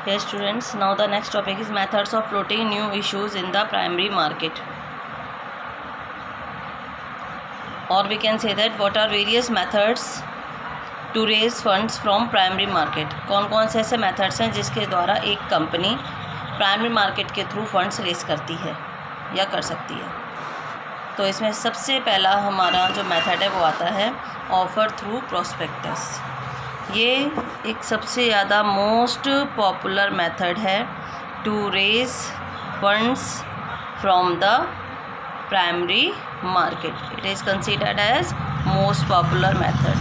Yes students, now the next topic is methods of floating new issues in the primary market, or we can say that what are various methods to raise funds from primary market। कौन कौन से ऐसे methods हैं जिसके द्वारा एक company primary market के through funds raise करती है या कर सकती है। तो इसमें सबसे पहला हमारा जो मेथड है वो आता है ऑफ़र थ्रू प्रोस्पेक्टस। ये एक सबसे ज़्यादा मोस्ट पॉपुलर मेथड है to raise funds from the primary market. It is considered as most popular method,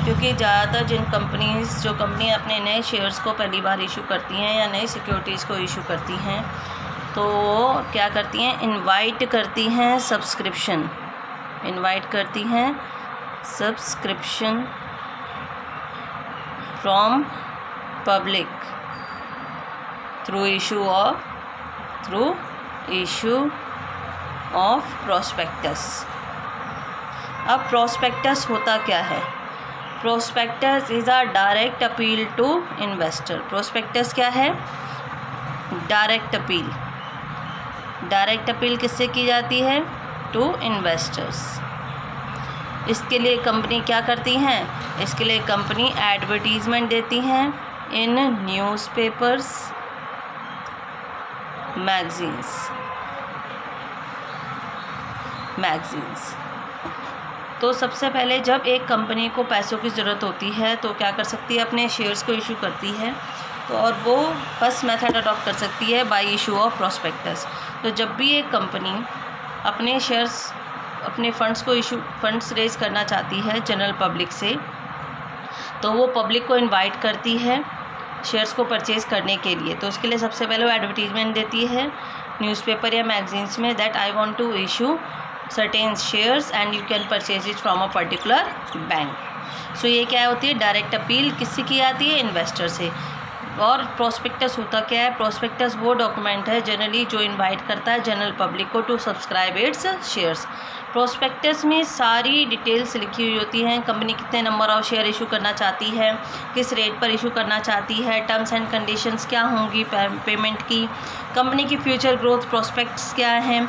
क्योंकि ज़्यादातर जिन जो कंपनियाँ अपने नए शेयर्स को पहली बार इशू करती हैं या नई सिक्योरिटीज़ को इशू करती हैं, तो क्या करती हैं, इनवाइट करती हैं subscription from public through issue of prospectus. अब प्रोस्पेक्टस होता क्या है? Prospectus is a direct appeal to investor. Prospectus क्या है? डायरेक्ट अपील किससे की जाती है? To investors. इसके लिए कंपनी क्या करती हैं? इसके लिए कंपनी एडवर्टीज़मेंट देती हैं इन न्यूज़पेपर्स, मैगज़ीन्स। तो सबसे पहले जब एक कंपनी को पैसों की ज़रूरत होती है तो क्या कर सकती है? अपने शेयर्स को इशू करती है। तो और वो फर्स्ट मेथड अडॉप्ट कर सकती है बाय इशू ऑफ प्रोस्पेक्टस। तो जब भी एक कंपनी अपने फंड्स रेज करना चाहती है जनरल पब्लिक से, तो वो पब्लिक को इनवाइट करती है शेयर्स को परचेज़ करने के लिए। तो उसके लिए सबसे पहले वो एडवर्टीज़मेंट देती है न्यूज़पेपर या मैगज़ीन्स में that I want to issue certain shares and you can purchase it from a particular bank. So ये क्या होती है? डायरेक्ट अपील किससे की जाती है? इन्वेस्टर से। और प्रोस्पेक्टस होता क्या है? प्रोस्पेक्टस वो डॉक्यूमेंट है जनरली जो इनवाइट करता है जनरल पब्लिक को to subscribe its shares. Prospectus में सारी डिटेल्स लिखी हुई होती हैं। कंपनी कितने नंबर ऑफ शेयर इशू करना चाहती है, किस रेट पर इशू करना चाहती है, टर्म्स एंड कंडीशंस क्या होंगी पेमेंट की, कंपनी की फ्यूचर ग्रोथ प्रोस्पेक्ट्स क्या हैं।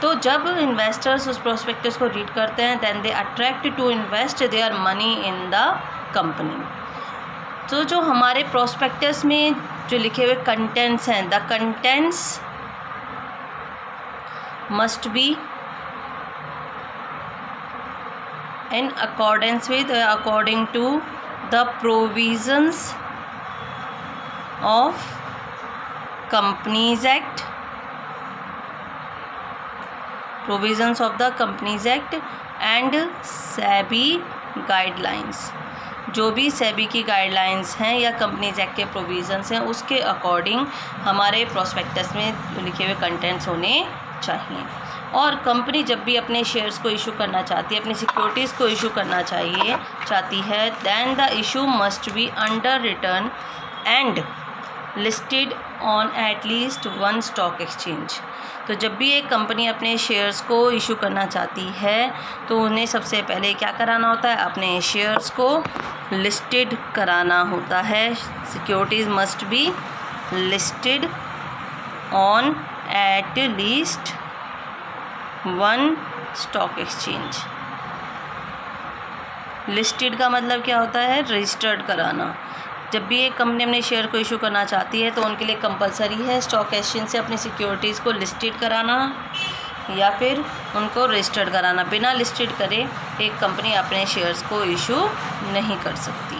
तो जब इन्वेस्टर्स उस प्रोस्पेक्टस को रीड करते हैं then they attract to invest their money in the company. तो जो हमारे प्रोस्पेक्टस में जो लिखे हुए कंटेंट्स हैं, the contents must be in accordance with according to the provisions of companies act, provisions of the companies act and SEBI guidelines. जो भी सेबी की गाइडलाइंस हैं या कंपनीज एक्ट के प्रोविजंस हैं उसके अकॉर्डिंग हमारे प्रोस्पेक्टस में लिखे हुए कंटेंट्स होने चाहिए। और कंपनी जब भी अपने शेयर्स को इशू करना चाहती है, अपनी सिक्योरिटीज़ को इशू करना चाहती है, than the issue must be under return and listed on at least one stock exchange. तो जब भी एक कंपनी अपने शेयर्स को इशू करना चाहती है तो उन्हें सबसे पहले क्या कराना होता है? अपने शेयर्स को लिस्टेड कराना होता है। Securities must be listed on at least one stock exchange. Listed का मतलब क्या होता है? रजिस्टर्ड कराना। जब भी एक कंपनी अपने शेयर को इशू करना चाहती है तो उनके लिए कंपलसरी है स्टॉक एक्सचेंज से अपनी सिक्योरिटीज़ को लिस्टेड कराना या फिर उनको रजिस्टर्ड कराना। बिना लिस्टेड करे एक कंपनी अपने शेयर्स को इशू नहीं कर सकती।